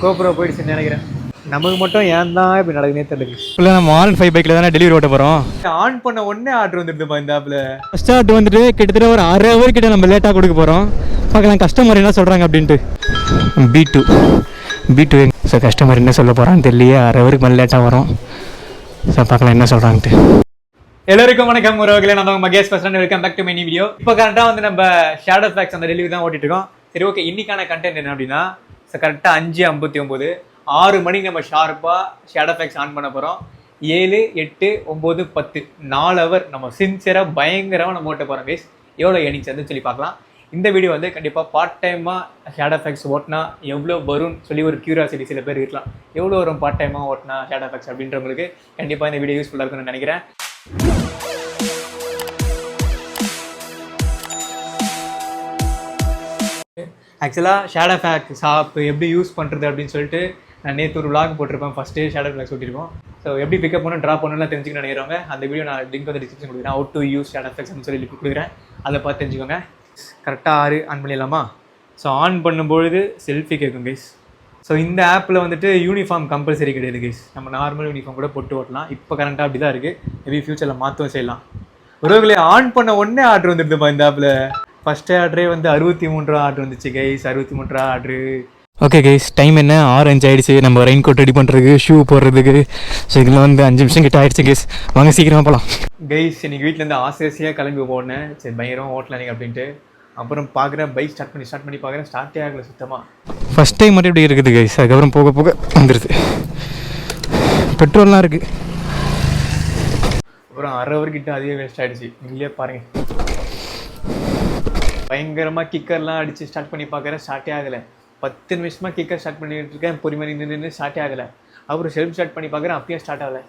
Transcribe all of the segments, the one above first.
கோபுரம் போயிடுச்சுன்னு நினைக்கிறேன். நமக்கு மட்டும் ஏன் தான் இப்படி நடக்குதுன்னே தெரியல. இல்லை நம்ம R15 பைக்கில் தானே டெலிவரி ஓட்ட போகிறோம். ஆன் பண்ண உடனே ஆர்டர் வந்துடுதுப்பா இந்த ஆப்பில். ஃபஸ்ட் ஆர்டர் வந்துட்டு கிட்டத்தட்ட ஒரு 1/2 hour கிட்ட நம்ம லேட்டாக கொடுக்க போகிறோம். பார்க்கலாம் கஸ்டமர் என்ன சொல்கிறாங்க அப்படின்ட்டு. B2 ஸோ கஸ்டமர் என்ன சொல்ல போகிறான்னு தெரியலையே. 1/2 hour மேலே லேட்டாக வரும். ஸோ பார்க்கலாம் என்ன சொல்கிறான்ட்டு. எல்லாருக்கும் வணக்கம் உறவுகளே, நான் உங்க மகேஷ் பேசுறேன். Welcome back to my new video. இப்போ கரெக்டாக வந்து நம்ம ஷேடோ ஃபேக்ஸ் அந்த டெலிவரி தான் ஓட்டிட்டு இருக்கோம். சரி, ஓகே, இன்னைக்கான கண்டென்ட் என்ன அப்படின்னா, கரெக்டாக 5:59 6 மணிக்கு நம்ம ஷார்ப்பாக ஷேடோ ஃபேக்ஸ் ஆன் பண்ண போகிறோம். 7, 8, 9, 10 4 hour நம்ம சின்சியராக பயங்கரமாக நம்ம ஓட்ட போகிறோம் கைஸ். எவ்வளோ எண்ணிச்சு சொல்லி பார்க்கலாம். இந்த வீடியோ வந்து கண்டிப்பாக பார்ட் டைமாக ஷேடோ ஃபேக்ஸ் ஓட்டினா எவ்வளோ வரும்னு சொல்லி ஒரு கியூரியாசிட்டி சில பேர் இருக்கலாம். எவ்வளோ வரும் பார்ட் டைமாக ஓட்டினா ஷேடோ ஃபேக்ஸ் அப்படின்றவங்களுக்கு கண்டிப்பாக இந்த வீடியோ யூஸ்ஃபுல்லாக இருக்கும்னு நினைக்கிறேன். ஆக்சுவலாக ஷேடோ ஃபேக்ஸ் ஷாப் எப்படி யூஸ் பண்ணுறது அப்படின்னு சொல்லிட்டு நான் நேற்று ஒரு vlog போட்டிருப்பேன். ஃபஸ்ட்டு ஷேடோ ஃபேக்ஸ் ஓட்டிருப்போம். ஸோ எப்படி பிக்கப் பண்ணணும் ட்ராப் பண்ணணும்லாம் தெரிஞ்சுக்கணும் நினைக்கிறவங்க அந்த வீடியோ நான் லிங்க் வந்து டிஸ்கிரிப்ஷன் கொடுக்குறேன். How to use Shadowfax அப்படின்னு சொல்லி கொடுக்குறேன். அதை பார்த்து தெரிஞ்சுக்கோங்க. கரெக்டாக 6 ஆன் பண்ணிடலாமா? ஸோ ஆன் பண்ணும்பொழுது செல்ஃபி கேட்கும் கைஸ். ஸோ இந்த ஆப்பில் வந்துட்டு யூனிஃபார்ம் கம்பல்சரி கிடையாது கைஸ். நம்ம நார்மல் யூனிஃபார்ம் கூட போட்டு ஓட்டலாம். இப்போ கரண்ட்டாக அப்படி தான் இருக்குது. மேபி ஃபியூச்சரில் மாற்றவும் செய்யலாம். ஒருவர்களே ஆன் பண்ண உடனே ஆர்டர் வந்துடுதுப்பா இந்த ஆப்பில். ஃபஸ்ட்டு ஆர்டரே வந்து 63 ஆர்டர் வந்துச்சு guys. 63 order. Okay guys, time என்ன 6:05 ஆயிடுச்சு. நம்ம ரெயின் கோட் ரெடி பண்ணுறதுக்கு, ஷூ போடுறதுக்கு. ஸோ இதில் வந்து 5 நிமிஷம் கிட்ட ஆயிடுச்சு கைஸ். வாங்க சீக்கிரமாக போகலாம் கைஸ். இன்னைக்கு வீட்டிலேருந்து ஆசையாக கிளம்பி போனேன். சரி பயங்கரம் ஓட்டலாம் நீங்கள் அப்படின்ட்டு. அப்புறம் பார்க்குறேன் பைக் ஸ்டார்ட் பண்ணி பார்க்குறேன் ஸ்டார்ட்டே ஆகலை சுத்தமாக. ஃபஸ்ட் டைம் மட்டும் இப்படி இருக்குது கைஸ். அதுக்கப்புறம் போக போக வந்துடுது. பெட்ரோல்லாம் இருக்குது. அப்புறம் 1/2 hour கிட்ட அதிக வேஸ்ட் ஆகிடுச்சு. நீங்களே பாருங்கள். பயங்கரமாக கிக்கர்லாம் அடித்து ஸ்டார்ட் பண்ணி பார்க்குறேன் ஸ்டார்ட்டே ஆகலை. 10 நிமிஷமாக கிக்கர் ஸ்டார்ட் பண்ணிட்டு இருக்கேன். பொறுமையாக நின்று ஸ்டார்ட்டே ஆகலை. அப்புறம் செல்ஃப் ஸ்டார்ட் பண்ணி பார்க்குறேன், அப்பயும் ஸ்டார்ட் ஆகலை.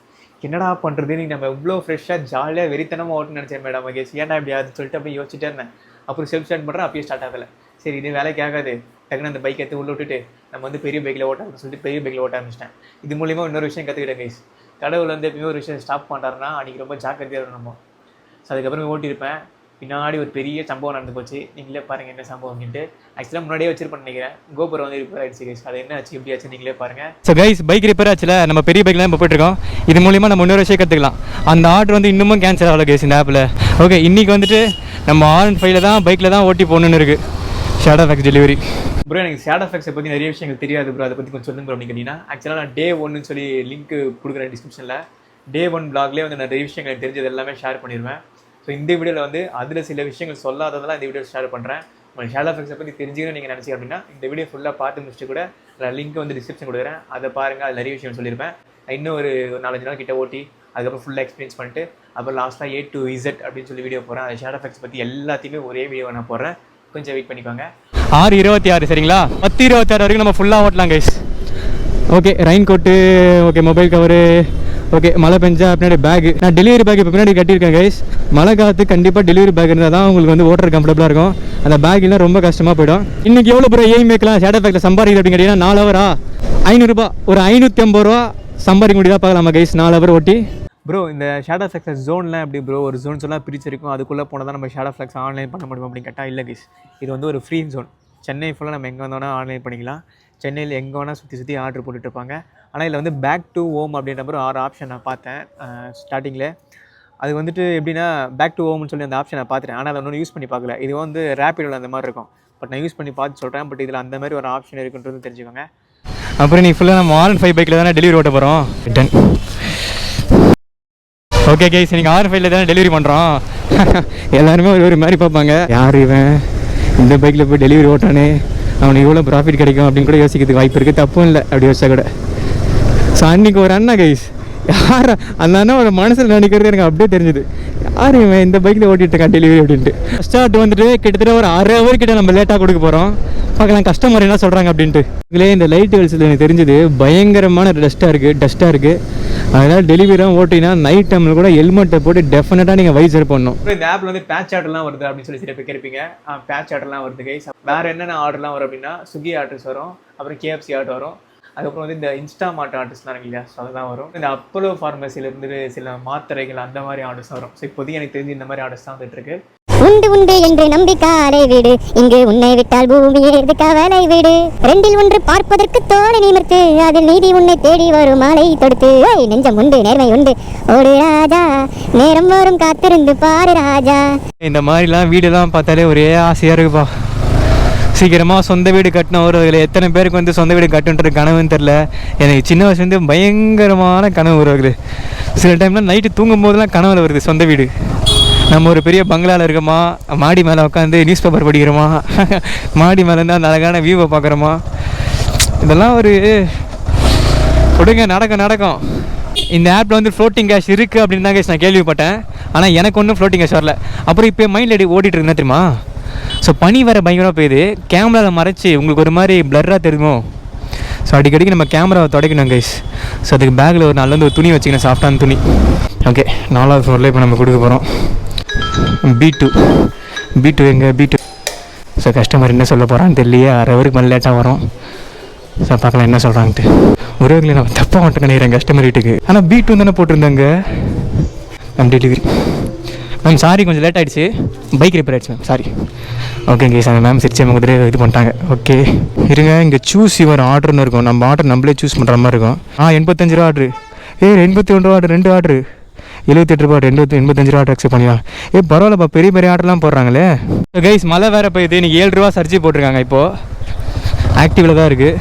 என்னடா பண்ணுறது? நீங்கள் நம்ம இவ்வளோ ஃப்ரெஷ்ஷாக ஜாலியாக வெறித்தனமாக ஓட்டுன்னு நினச்சேன் மேடம் மகேஷ். ஏன்டா இப்படி ஆகுதுன்னு சொல்லிட்டு அப்படியே யோசிச்சுட்டே இருந்தேன். அப்புறம் செல்ஃப் ஸ்டார்ட் பண்ணுறேன், அப்பயும் ஸ்டார்ட் ஆகலை. சரி, இது வேலைக்கு ஆகாது. டக்குன்னு அந்த பைக் எடுத்து உள்ளே விட்டுட்டு நம்ம வந்து பெரிய பைக்கில் ஓட்டான்னு சொல்லிட்டு பெரிய பைக்கில் ஓட்ட ஆரம்பிச்சிட்டேன். இது மூலிமா இன்னொரு விஷயம் கற்றுக்கிட்டேன் கைஸ். கடவுள் வந்து எப்பயுமே ஒரு விஷயம் ஸ்டாப் பண்ணுறாருன்னா அன்றைக்கி ரொம்ப ஜாக்கிரதையாக இருக்கணும் நம்ம. ஸோ அதுக்கப்புறம் ஓட்டியிருப்பேன். பின்னாடி ஒரு பெரிய சம்பவம் நடந்து போச்சு. நீங்களே பாருங்கள் என்ன சம்பவம் அப்படின்ட்டு. ஆக்சுவலாக முன்னாடியே வச்சிருப்பேன் நினைக்கிறேன். கோபுரம் வந்து ரிப்பேர் ஆகிடுச்சு கைஸ். அது என்ன ஆச்சு எப்படி ஆச்சு நீங்களே பாருங்கள். ஸோ கைஸ், பைக் ரிப்பேர் ஆச்சுல, நம்ம பெரிய பைக்கில் இப்போ போயிட்டுருக்கோம். இது மூலிமா நம்ம இன்னொரு விஷயம் கற்றுக்கலாம். அந்த ஆர்டர் வந்து இன்னமும் கேன்சல் ஆகலை கைஸ் இந்த ஆப்பில். ஓகே, இன்றைக்கி வந்துட்டு நம்ம R15 தான் பைக்கில் தான் ஓட்டி போகணுன்னு இருக்குது ஷேடோ ஃபேக்ஸ் டெலிவரி. ப்ரோ, எனக்கு ஷேடோ ஃபேக்ஸை பற்றி நிறைய விஷயங்கள் தெரியாது ப்ரோ. அதை பற்றி கொஞ்சம் சொல்லுங்க ப்ரோ. அப்படின்னு கேட்டிங்கன்னா ஆக்சுவலாக நான் Day 1 சொல்லி லிங்க் கொடுக்குறேன் டிஸ்கிரிப்ஷனில். Day 1 vlogலேயே வந்து நிறைய விஷயங்கள் எனக்கு தெரிஞ்சது எல்லாமே ஷேர் பண்ணிடுவேன். ஸோ இந்த வீடியோவில் வந்து அதில் சில விஷயங்கள் சொல்லாததெல்லாம் இந்த வீடியோ ஷேர் பண்ணுறேன். உங்களுக்கு ஷேடோ ஃபேக்ஸை பற்றி தெரிஞ்சுக்கணும்னு நீங்கள் நினச்சிங்க அப்படின்னா இந்த வீடியோ ஃபுல்லாக பார்த்து முடிச்சுட்டு கூட நான் லிங்க் வந்து டிஸ்கிரிப்ஷன் கொடுக்குறேன். அதை பாருங்கள். அது நிறைய விஷயம் சொல்லியிருப்பேன். இன்னும் ஒரு 4-5 நாள் கிட்ட ஓட்டி அதுக்கப்புறம் ஃபுல்லாக எக்ஸ்பீரியன்ஸ் பண்ணிட்டு அப்புறம் லாஸ்ட்டாக A to Z அப்படின்னு சொல்லி வீடியோ போகிறேன். அது ஷேடோ ஃபேக்ஸ் பற்றி எல்லாத்தையுமே ஒரே வீடியோ நான் போடுறேன். கொஞ்சம் வெயிட் பண்ணிக்கோங்க. 6:26 சரிங்களா? 10:26 வரைக்கும் நம்ம ஃபுல்லாக ஓட்டலாம் guys. Okay, raincoat, okay mobile cover, okay மழை பெஞ்சா பின்னாடி பேக். நான் டெலிவரி பேக் இப்போ பின்னாடி கட்டியிருக்கேன் கைஸ். மழை காலத்துக்கு கண்டிப்பாக டெலிவரி பேக் இருந்தால் தான் உங்களுக்கு வந்து ஓட்டுறது கம்ஃபர்டபுளாக இருக்கும். அந்த பேக்லாம் ரொம்ப கஷ்டமாக போயிடும். இன்றைக்கி எவ்வளோ ப்ரோ மேக்கலாம் ஷேடோ ஃபேக்ஸில் சம்பாதிக்குது அப்படின்னு கேட்டிங்கன்னா 4 hour 500 ரூபா, ஒரு 550 ரூபா சம்பாதிக்க முடியுதா பார்க்கலாமா கைஸ் 4 hour ஓட்டி. ப்ரோ, இந்த ஷேடோ ஃபேக்ஸ் ஜோன்லாம் எப்படி ப்ரோ? ஒரு ஜோன்ஸ் எல்லாம் பிரிச்சிருக்கும். அதுக்குள்ளே போனால் தான் நம்ம ஷேடோ ஃபேக்ஸ் ஆன்லைன் பண்ண முடியும் அப்படின்னு கேட்டால் இல்லை கைஸ். இது வந்து ஒரு ஃப்ரீ ஜோன். சென்னை ஃபுல்லாக நம்ம எங்கே வந்தோன்னா ஆன்லைன் பண்ணிக்கலாம். சென்னையில் எங்கே வேணால் சுற்றி ஆர்டர் போட்டுட்ருப்பாங்க. ஆனால் இதில் வந்து பேக் டு ஹோம் அப்படின்ற மாதிரி 6 ஆப்ஷன் நான் பார்த்தேன் ஸ்டார்டிங்கில். அது வந்துட்டு எப்படின்னா பேக் டு ஹோம்னு சொல்லி அந்த ஆப்ஷன் நான் பார்த்துட்டேன். ஆனால் அதை ஒன்றும் யூஸ் பண்ணி பார்க்கல. இது வந்து ரேப்பிடோவில் அந்த மாதிரி இருக்கும். பட் நான் யூஸ் பண்ணி பார்த்து சொல்கிறேன். பட் இதில் அந்த மாதிரி ஒரு ஆப்ஷன் இருக்குன்றது தெரிஞ்சுக்கோங்க. அப்புறம் நீ ஃபுல்லாக நம்ம R15 பைக்கில் தானே டெலிவரி ஓட்ட போகிறோம். ரிட்டன் ஓகே கைஸ், நீங்கள் R15 தானே டெலிவரி பண்ணுறோம். எல்லாருமே ஒரு மாதிரி பார்ப்பாங்க. யார் இவன் இந்த பைக்கில் போய் டெலிவரி ஓட்டானே, அவனுக்கு இவ்வளோ ப்ராஃபிட் கிடைக்கும் அப்படின்னு கூட யோசிக்கிறதுக்கு வாய்ப்பு இருக்குது. தப்பும் இல்லை அப்படி யோசிச்சா கூட. ஸோ அன்றைக்கி ஒரு அண்ணா கைஸ், யார் அந்த அண்ணா ஒரு மனசில் நினைக்கிறது எனக்கு அப்படியே தெரிஞ்சுது. யார் இவன் இந்த பைக்கில் ஓட்டிகிட்டு இருக்கான் டெலிவரி அப்படின்ட்டு. ஃபஸ்ட் ஆர்டர் வந்துட்டு கிட்டத்தட்ட ஒரு 1/2 hour கிட்ட நம்ம லேட்டாக கொடுக்க போகிறோம். பார்க்கலாம் கஸ்டமர் என்ன சொல்கிறாங்க அப்படின்ட்டு. இதுலேயே இந்த லைட் வெல்ஸில் எனக்கு தெரிஞ்சது பயங்கரமான டஸ்ட்டாக இருக்குது. அதனால் டெலிவரியாக ஓட்டினா நைட் டைமில் கூட ஹெல்மெட்டை போட்டு டெஃபினட்டாக நீங்கள் வைசர் பண்ணணும். இந்த ஆப்பில் வந்து பேட்ச் ஆர்டர்லாம் வருது அப்படின்னு சொல்லி சில பேர் கேட்பீங்க. பேட்ச் ஆர்டர்லாம் வருது கைஸ். வேறு என்னென்ன ஆர்டர்லாம் வரும் அப்படின்னா ஸ்விக்கி ஆர்டர்ஸ் வரும், அப்புறம் KFC ஆர்டர் வரும், அதுக்கப்புறம் வந்து இந்த இன்ஸ்டாமார்ட் ஆர்டர்ஸ்லாம் இருக்கு இல்லையா, ஸோ அதெல்லாம் வரும். இந்த அப்போலோ ஃபார்மசிலேருந்து சில மாத்திரைகள் அந்த மாதிரி ஆர்டர்ஸ் வரும். ஸோ இப்போதைக்கு எனக்கு தெரிஞ்சு இந்த மாதிரி ஆர்டர்ஸ் தான் வந்துட்டுருக்கு. உண்டு உண்டு என்று நம்பி காலை வீடு, இங்கு உன்னை விட்டால் பூமி ஏது கவலை வீடு. ரெண்டில் ஒன்று பார்ப்பதற்கு தோலை நிமிர்த்து, அதில் நீதி உன்னை தேடி வரும் மாலை தொடுத்து. நெஞ்சம் உண்டு நேர்மை உண்டு ஓடு ராஜா, நேரம் வரும் காத்திருந்து பாரு ராஜா. இந்த மாதிரிலாம் வீடுலாம் பார்த்தாலே ஒரே ஆசையாக இருக்குப்பா. சீக்கிரமாக சொந்த வீடு கட்டணும். ஒரு அதில் எத்தனை பேருக்கு வந்து சொந்த வீடு கட்டுன்றது கனவுன்னு தெரில. எனக்கு சின்ன வயசுலேருந்து பயங்கரமான கனவு வருது. சில டைம்லாம் நைட்டு தூங்கும் போதெல்லாம் கனவுல வருது சொந்த வீடு. நம்ம ஒரு பெரிய பங்களாவில் இருக்கோமா, மாடி மேலே உட்காந்து நியூஸ் பேப்பர் படிக்கிறோமா, மாடி மேலேருந்து அந்த அழகான வியூவை பார்க்குறோமா. இதெல்லாம் ஒரு கொடுங்க நடக்கும். இந்த ஆப்பில் வந்து ஃப்ளோட்டிங் கேஷ் இருக்குது அப்படின்னு தான் கேஷ் நான் கேள்விப்பட்டேன். ஆனால் எனக்கு ஒன்றும் ஃப்ளோட்டிங் கேஷ் வரல. அப்புறம் இப்போ மைண்டில் ஓடிட்டு இருந்தா தெரியுமா. ஸோ பனி வேறு பயங்கரமாக போயிடுது. கேமராவில் மறைச்சி உங்களுக்கு ஒரு மாதிரி பிளர்ராக தெரியுமோ. ஸோ அடிக்கடிக்கு நம்ம கேமராவை துடைக்கணும் கைஸ். ஸோ அதுக்கு பேக்கில் ஒரு நல்ல ஒரு துணி வச்சுக்கணும், சாஃப்டான துணி. ஓகே, 4வது ஃப்ளோரில் இப்போ நம்ம கொடுக்க போகிறோம். B2 எங்கே B2. ஸோ கஸ்டமர் என்ன சொல்ல போகிறான்னு தெரியலையே. 6 ஹவருக்கு மேலே லேட்டாக வரும். ஸோ பார்க்கலாம் என்ன சொல்கிறான்ட்டு. ஒருவேளை நான் தப்பாக மட்டும் நினைக்கிறேன் கஸ்டமர் வீட்டுக்கு. ஆனால் B2 தானே போட்டிருந்தாங்க. டெலிவரி மேம் சாரி, கொஞ்சம் லேட் ஆகிடுச்சு. பைக் ரிப்பேர் ஆகிடுச்சு மேம், சாரி. ஓகேங்க சார், மேம் சிரிச்சு அவங்க குதிரை இது பண்ணிட்டாங்க. ஓகே இருங்க, இங்கே சூஸ் யுவர் ஆர்டர்னு இருக்கும். நம்ம ஆர்டர் நம்மளே சூஸ் பண்ணுற மாதிரி இருக்கும். 85 ரூபா ஆர்டரு. 81 ரூபா ஆர்டர், 2 ஆர்டரு 78 ரூபா, 85 ரூபா அக்செப்ட் பண்ணியா. பரவாயில்லப்பா, பெரிய ஆர்டர்லாம் போடுறாங்களே. கைஸ் மழை வேறு போயிடுது. இன்றைக்கி 7 ரூபா சர்ஜி போட்டிருக்காங்க. இப்போது ஆக்டிவில் தான் இருக்குது.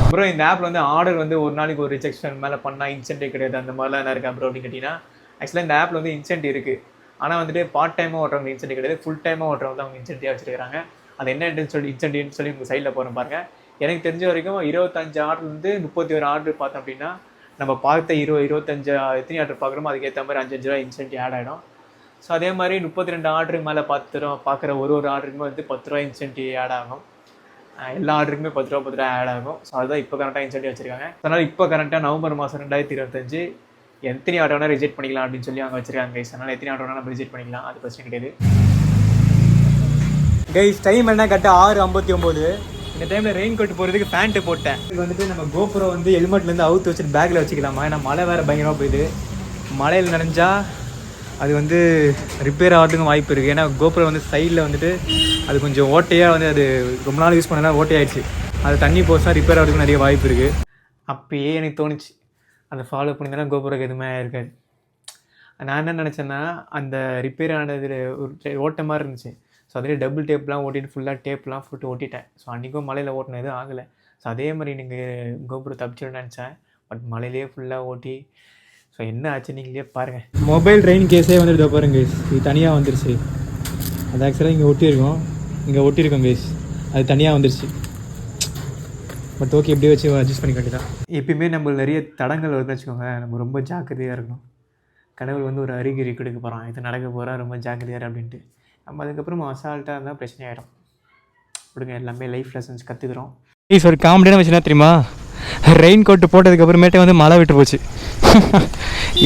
அப்புறம் இந்த ஆப்பில் வந்து ஆர்டர் வந்து ஒரு நாளைக்கு ஒரு ரிஜெக்ஷன் மேலே பண்ணால் இன்சென்டிவ் கிடையாது, அந்த மாதிரிலாம் என்ன இருக்குது அப்புறம் அப்படின்னு கேட்டிங்கன்னா, ஆக்சுவலாக இந்த ஆப்பில் வந்து இன்சென்டிவ் இருக்குது. ஆனால் வந்துட்டு பார்ட் டைமாக ஓட்டுறவங்க இன்சென்டிவ் கிடையாது, ஃபுல் டைமாக ஓட்டுறவங்க தான் அவங்க இன்சென்டிவ் வச்சுருக்காங்க. அது என்னன்னு சொல்லி இன்சென்டிவ்னு சொல்லி உங்கள் சைடில் போகிறோம் பாருங்கள். எனக்கு தெரிஞ்ச வரைக்கும் 25 ஆர்டர்லேருந்து 31 ஆர்டர் பார்த்தோம் அப்படின்னா, நம்ம பார்த்த 25 எத்தனை ஆர்டர் பார்க்குறோமோ அதுக்கேற்ற மாதிரி 5 ரூபா இன்சென்டிவ் ஆட் ஆகிடும். ஸோ அதே மாதிரி 32 ஆர்டருக்கு மேலே பார்க்குற ஒரு ஆர்டருக்குமே வந்து 10 ரூபா இன்சென்டிவ் ஆட் ஆகும். எல்லா ஆர்டருக்குமே 10 ரூபா ஆட் ஆகும். ஸோ அதுதான் இப்போ கரெக்டாக இன்சென்டிவ் வச்சுருக்காங்க. அதனால் இப்போ கரெக்டாக நவம்பர் மாதம் 2025 எத்தனை ஆர்டர் வேணால் ரிஜெக்ட் பண்ணிக்கலாம் அப்படின்னு சொல்லி அவங்க வச்சிருக்காங்க கைஸ். அதனால் எத்தனை ஆர்டர் வேணால் நம்ம ரிஜெக்ட் பண்ணிக்கலாம், அது பிரச்சனை கிடையாது கைஸ். டைம் என்ன கரெக்டாக 6:59. இந்த டைமில் ரெயின் கோட் போகிறதுக்கு பேண்ட்டு போட்டேன். இது வந்துட்டு நம்ம கோபுரோ வந்து ஹெல்மெட்லேருந்து அவுத்து வச்சுட்டு பேக்கில் வச்சுக்கலாமா. ஏன்னா மழை வேறு பயங்கரமாக போயிடுது. மழையில் நனைஞ்சா அது வந்து ரிப்பேர் ஆகிறதுக்கும் வாய்ப்பு இருக்குது. ஏன்னா கோபுரம் வந்து சைடில் வந்துட்டு அது கொஞ்சம் ஓட்டையாக வந்து அது ரொம்ப நாள் யூஸ் பண்ணலாம் ஓட்டையாயிடுச்சு. அது தண்ணி போச்சா ரிப்பேர் ஆகிறதுக்கும் நிறைய வாய்ப்பு இருக்குது. அப்பயே எனக்கு தோணுச்சு அதை ஃபாலோ பண்ணியிருந்தேன்னா கோபுரம் எதுவுமே இருக்காது. நான் என்ன நினச்சேன்னா, அந்த ரிப்பேர் ஆனதில் ஒரு ஓட்ட மாதிரி இருந்துச்சு. ஸோ அதிலே டபுள் டேப்லாம் ஓட்டிட்டு ஃபுல்லாக டேப்லாம் போட்டு ஓட்டிட்டேன். ஸோ அன்றைக்கும் மலையில் ஓட்டின எதுவும் ஆகலை. ஸோ அதே மாதிரி நீங்கள் கோபுரம் தப்பிச்சிடும் நினச்சேன். பட் மலையிலே ஃபுல்லாக ஓட்டி ஸோ என்ன ஆச்சு நீங்களே பாருங்கள். மொபைல் ரெயின் கேஸே வந்துட்டு பாருங்க கேஸ், இது தனியாக வந்துருச்சு. அது ஆக்சுவலாக இங்கே ஒட்டியிருக்கோம் கேஸ், அது தனியாக வந்துருச்சு. பட் ஓகே, எப்படியே வச்சு அட்ஜஸ்ட் பண்ணி கட்டிதான். எப்பயுமே நம்ம நிறைய தடங்கள் வருதுன்னு வச்சுக்கோங்க, நம்ம ரொம்ப ஜாக்கிரதையாக இருக்கணும். கடவுள் வந்து ஒரு அறிகுறி கொடுக்க போகிறான், இது நடக்க போகிறா, ரொம்ப ஜாக்கிரதையாக அப்படின்ட்டு. நம்ம அதுக்கப்புறம் அசால்ட்டாக இருந்தால் பிரச்சனை ஆகிடும். கொடுங்க, எல்லாமே லைஃப் லெசன்ஸ் கற்றுக்குறோம். ப்ளீஸ் ஒரு காமெடியான விஷயம் என்ன தெரியுமா, ரெயின் கோட்டு போட்டதுக்கப்புறமேட்டே வந்து மழை விட்டு போச்சு.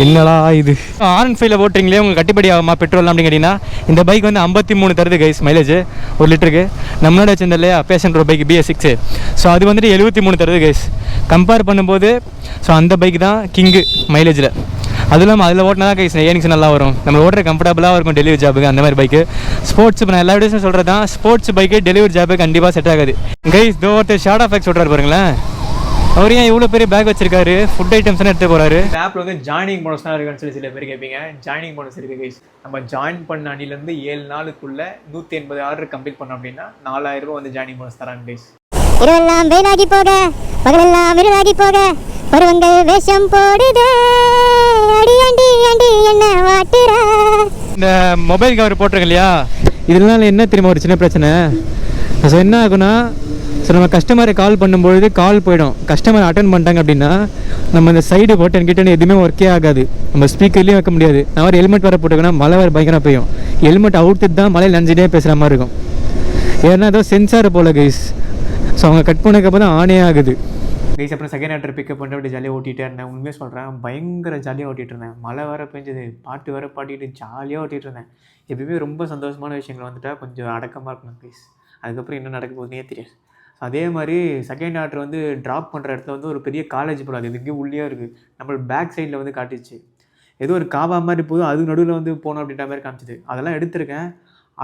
என்னடா இது R15 ஓட்டுறீங்களே, உங்கள் கட்டிப்படி ஆகுமா பெட்ரோல் அப்படின்னு கேட்டிங்கன்னா, இந்த பைக் வந்து 53 தருது கைஸ் மைலேஜ் 1 லிட்டருக்கு. நம்மளோட வச்சிருந்த இல்லையா fashion bro bike BS6, so அது வந்துட்டு 73 தருது கைஸ். கம்பேர் பண்ணும்போது ஸோ அந்த பைக் தான் கிங்கு மைலேஜில். அதுவும் இல்லாமல் அதில் ஓட்டினா தான் கைஸ் ஏர்னிங்ஸ் நல்லா வரும், நம்ம ஓட்டுற கம்ஃபர்டபுளாக இருக்கும் டெலிவரி ஜாபுக்கு. அந்த மாதிரி பைக்கு ஸ்போர்ட்ஸ் இப்போ நான் எல்லா வீடியோஸும் சொல்கிறது தான், ஸ்போர்ட்ஸ் பைக்கு டெலிவரி ஜாபுக்கு கண்டிப்பாக செட் ஆகாது கைஸ். இதோ ஒருத்தர் ஷார்ட் ஆஃப் ஃபேக்ஸ் சொல்கிறார் பாருங்களேன், அவர் ஏன் இவ்வளோ பெரிய பேக் வச்சிருக்காரு, ஃபுட் ஐட்டம்ஸ்லாம் எடுத்து போகிறாரு. இந்த ஆப்பில் வந்து ஜாயினிங் போனஸ்லாம் இருக்குன்னு சொல்லி சில பேர் கேட்பீங்க. ஜாயினிங் போனஸ் இருக்குது கைஸ். நம்ம ஜாயின் பண்ண அணிலேருந்து 7 நாளுக்குள்ளே 180 ஆர்டர் கம்ப்ளீட் பண்ணோம் அப்படின்னா 4000 ரூபா வந்து ஜாயினிங் போனஸ் தராங்க கைஸ். இரவெல்லாம் வேலாகி போக, பகலெல்லாம் இருளாகி போக, பருவங்கள் வேஷம் போடுதே, அடி அண்டி அண்டி என்ன வாட்டுற. இந்த மொபைல் கவர் போட்டிருக்கேன் இல்லையா, இதனால என்ன தெரியுமா ஒரு சின்ன பிரச்சனை. ஸோ என்ன ஆகுனா, ஸோ நம்ம கஸ்டமரை கால் பண்ணும்பொழுது கால் போயிடும். கஸ்டமர் அட்டன் பண்ணிட்டாங்க அப்படின்னா நம்ம இந்த சைடு போட்டு என்கிட்ட எதுவுமே ஒர்க்கே ஆகாது, நம்ம ஸ்பீக்கர்லேயும் வைக்க முடியாது. நான் ஒரு ஹெல்மெட் வர போட்டுக்கன்னா மழை வேறு பயங்கரமாக பெய்யும், ஹெல்மெட் அவுத்துட்டு தான் மழையில் நனைஞ்சிட்டே பேசுகிற மாதிரி இருக்கும். ஏன்னா ஏதோ சென்சார் போல் கைஸ். ஸோ அவங்க கட் பண்ணக்கப்புறம் தான் ஆனே ஆகுது கைஸ். அப்புறம் செகண்ட் ஆர்டர் பிக்கப் பண்ணிட்டு அப்படி ஜாலியாக ஓட்டிகிட்டே இருந்தேன். உண்மையாக சொல்கிறேன், பயங்கர ஜாலியாக ஓட்டிகிட்டு இருந்தேன். மழை வேறு பெஞ்சது, பாட்டு வேறு பாடிட்டு ஜாலியாக ஓட்டிகிட்டு இருந்தேன். எப்பயுமே ரொம்ப சந்தோஷமான விஷயங்கள் வந்துட்டால் கொஞ்சம் அடக்கமாக இருக்கணும் கைஸ். அதுக்கப்புறம் என்ன நடக்க போகுதுன்னே தெரியாது. அதே மாதிரி செகண்ட் ஆர்டர் வந்து ட்ராப் பண்ணுற இடத்துல வந்து ஒரு பெரிய காலேஜ் போல, அது எங்கேயும் உள்ளே இருக்குது. நம்மளோட பேக் சைடில் வந்து காட்டிச்சு, ஏதோ ஒரு காவா மாதிரி போதும், அது நடுவில் வந்து போகணும் அப்படின்ற மாதிரி காமிச்சிது. அதெல்லாம் எடுத்திருக்கேன்.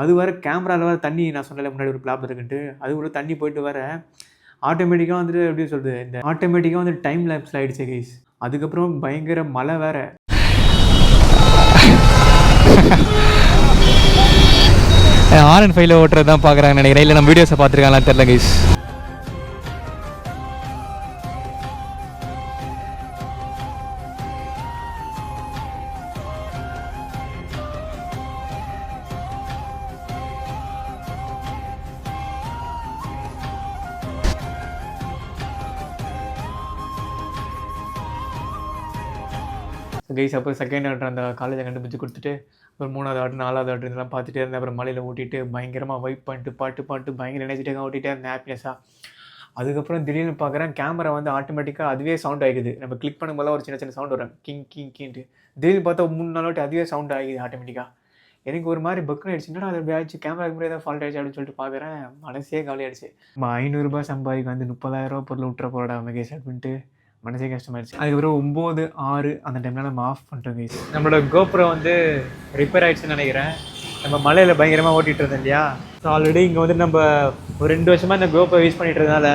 அது வர கேமராவில் வர தண்ணி நான் சொன்னல முன்னாடி ஒரு ப்ளாப் இருக்குன்ட்டு அது கூட தண்ணி போயிட்டு வர ஆட்டோமேட்டிக்காக வந்துட்டு எப்படி சொல்கிறது இந்த ஆட்டோமேட்டிக்காக வந்து டைம் லேப்ஸில் ஆகிடுச்சு கைஸ். அதுக்கப்புறம் பயங்கர மழை வேறு. R15 ஓட்டுறது தான் பார்க்குறாங்க நினைக்கிறேன், இல்லை நம்ம வீடியோஸை பார்த்துருக்காங்களா தெரியல கைஸ். கைஸ் அப்புறம் செகண்ட் ஆர்டர் அந்த காலேஜை கண்டுபிடிச்சி கொடுத்துட்டு அப்புறம் 3வது ஆர்டர் 4வது ஆர்டர் இதெல்லாம் பார்த்துட்டே இருந்தேன். அப்புறம் மலையில் ஓட்டிட்டு பயங்கரமாக வைப் பண்ணிட்டு பாட்டு பயங்கர எனர்ஜிட்டிக்காக ஓட்டிகிட்டே இருந்தேன் ஹாப்பினஸாக. அதுக்கப்புறம் திடீர்னு பார்க்குறேன் கேமரா வந்து ஆட்டோமேட்டிக்காக அதுவே சவுண்ட் ஆகிடுது. நம்ம கிளிக் பண்ணும்போது ஒரு சின்ன சவுண்ட் வரும் கிங்ட்டு. திடீர்னு பார்த்தா 3-4 வாட்டி அதுவே சவுண்ட் ஆகிடுது ஆட்டோமேட்டிக்காக. எனக்கு ஒரு மாதிரி பக்குன்னு ஆயிடுச்சு, என்னடா அது எப்படி ஆயிடுச்சு, கேமராக்கு முன்னாடி ஏதாவது ஃபால்ட் ஆயிடுச்சு அப்படின்னு சொல்லிட்டு பார்க்குறேன். மனசே கவலையாயிடுச்சு. நம்ம 500 ரூபாய் சம்பாதிக்க வந்து 30,000 ரூபா பொருள் விட்டுற போகிறடா மெகேஷ் அப்படின்ட்டு மனசே கஷ்டமாயிடுச்சு. அதுக்கப்புறம் 9-6 அந்த டைமில் நம்ம ஆஃப் பண்ணிட்டோம் கைஸ். நம்மளோட கோப்ரோ வந்து ரிப்பேர் ஆகிடுச்சுன்னு நினைக்கிறேன். நம்ம மலையில் பயங்கரமாக ஓட்டிகிட்டு இருந்தோம் இல்லையா. ஸோ ஆல்ரெடி இங்கே வந்து நம்ம ஒரு 2 வருஷமாக இந்த கோப்ரோ யூஸ் பண்ணிட்டு இருந்தனால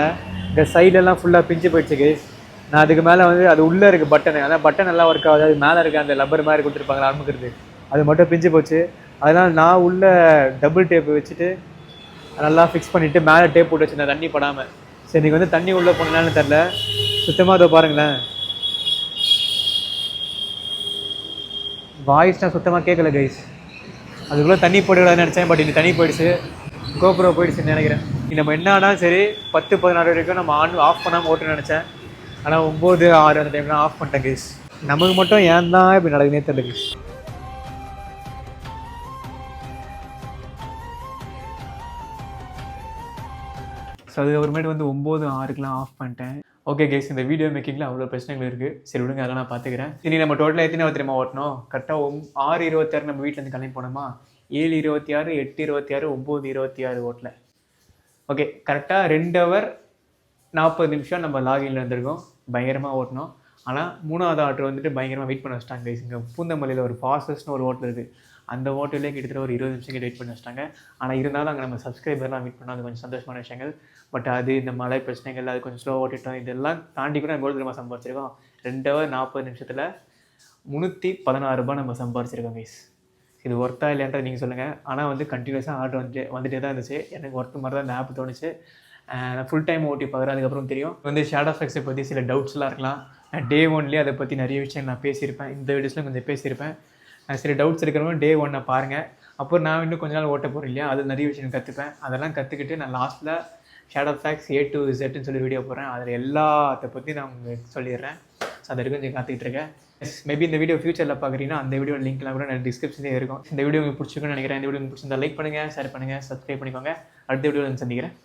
இந்த சைடெல்லாம் ஃபுல்லாக பிஞ்சு போயிடுச்சு கைஸ். நான் அதுக்கு மேலே வந்து அது உள்ளே இருக்குது பட்டனு, ஆனால் பட்டன் நல்லா ஒர்க் ஆகுது. அது மேலே இருக்க அந்த லப்பர் மாதிரி கொடுத்துருப்பாங்க அமுக்கிறது, அது மட்டும் பிஞ்சு போச்சு. அதனால் நான் உள்ளே டபுள் டேப் வச்சுட்டு நல்லா ஃபிக்ஸ் பண்ணிவிட்டு மேலே டேப் போட்டு வச்சுருந்தேன் தண்ணி படாமல். சரி நீங்கள் வந்து தண்ணி உள்ளே போனான்னு தெரில, சுத்தமாக அதை பாருங்களேன் வாய்ஸ்னால் சுத்தமாக கேட்கல கைஸ். அதுக்குள்ளே தண்ணி போட்டுக்கலான்னு நினச்சேன், பட் இன்னும் தண்ணி போயிடுச்சு, கோப்ரோ போயிடுச்சுன்னு நினைக்கிறேன். நம்ம என்னன்னா சரி 10-16 வரைக்கும் நம்ம ஆஃப் பண்ணாமல் ஓட்டுன்னு நினச்சேன். ஆனால் 9-6 அந்த டைம்லாம் ஆஃப் பண்ணிட்டேன் கைஸ். நமக்கு மட்டும் ஏன் தான் இப்படி நடக்குதுன்னே தெரியல கைஸ். ஸோ அதுக்கப்புறமேட்டு வந்து 9-6க்குலாம் ஆஃப் பண்ணிட்டேன். ஓகே கைஸ், இந்த வீடியோ மேக்கிங்கில் அவ்வளோ பிரச்சனைகள் இருக்குது. சரி விடுங்க, அதெல்லாம் நான் பார்த்துக்கிறேன். சரி நம்ம டோட்டலாக எத்தனை தெரியுமா ஓட்டணும்? கரெக்டாக 6:26 நம்ம வீட்டிலேருந்து கிளம்பி போனோமா, 7:26, 8:26, 9:26 ஓட்டல. ஓகே, கரெக்டாக 2 ஹவர் 40 நிமிஷம் நம்ம லாகின்ல இருந்திருக்கோம். பயங்கரமாக ஓட்டணும். ஆனால் 3வது ஆர்டர் வந்துட்டு பயங்கரமாக வெயிட் பண்ண வச்சிட்டாங்க கைஸ். இங்கே பூந்தமல்லியில் ஒரு ஃபாஸ்டஸ்ட்னு ஒரு ஹோட்டல் இருக்குது, அந்த ஹோட்டலே கிட்டத்தட்ட ஒரு 20 நிமிஷம் வெயிட் பண்ணி வச்சிட்டாங்க. ஆனால் இருந்தாலும் அங்கே நம்ம சப்ஸ்கிரைபர்லாம் வெயிட் பண்ணோம், அது கொஞ்சம் சந்தோஷமான விஷயங்கள். பட் அது இந்த மழை பிரச்சனைகள், அது கொஞ்சம் ஸ்லோவாக ஓட்டிட்டோம். இதெல்லாம் தாண்டி கூட நம்ம நம்ம சம்பாதிச்சிருக்கோம். 2 ஹவர் 40 நிமிஷத்தில் 316 ரூபாய் நம்ம சம்பாதிச்சிருக்கோம் கைஸ். இது ஒர்த்தா இல்லையான்ற நீங்கள் சொல்லுங்கள். ஆனால் வந்து கண்டினியூஸாக ஆர்டர் வந்துட்டே தான் இருந்துச்சு. எனக்கு ஒர்த்து மாதிரி தான் இந்த ஆப் தோணுச்சு. நான் ஃபுல் டைம் ஓட்டி பார்க்குறேன். அதுக்கப்புறம் தெரியும் வந்து ஷேடோ எஃபெக்ட்ஸை பற்றி சில டவுட்ஸ்லாம் இருக்கலாம். டே 1லேயே அதை பற்றி நிறைய விஷயம் நான் பேசியிருப்பேன், இந்த வீடியோஸில் கொஞ்சம் பேசியிருப்பேன். சில டவுட்ஸ் இருக்கிறவங்க டே 1 பாருங்கள். அப்புறம் நான் இன்னும் கொஞ்ச நாள் ஓட்ட போகிறேன் இல்லையா, அது நிறைய விஷயம் கற்றுப்பேன். அதெல்லாம் கற்றுக்கிட்டு நான் லாஸ்ட்டில் ஷேடோ எஃபெக்ட்ஸ் A to Zன்னு சொல்லி வீடியோ போடுறேன். அதில் எல்லாத்தை பற்றி நான் உங்களுக்கு சொல்லிடுறேன். ஸோ அது வரைக்கும் கொஞ்சம் காத்துக்கிட்டு இருக்கேன். மேபி இந்த வீடியோ ஃபியூச்சரில் பார்க்குறீங்கன்னா அந்த வீடியோ லிங்க்லாம் கூட நான் டிஸ்கிரிப்ஷனே இருக்கும். இந்த வீடியோ உங்களுக்கு பிடிச்சிருக்குன்னு நினைக்கிறேன். இந்த வீடியோ உங்களுக்கு பிடிச்சிருந்தா லைக் பண்ணுங்கள், ஷேர் பண்ணுங்கள், சப்ஸ்கிரைப் பண்ணிக்கோங்க. அடுத்த வீடியோவில் சந்திக்கிறேன்.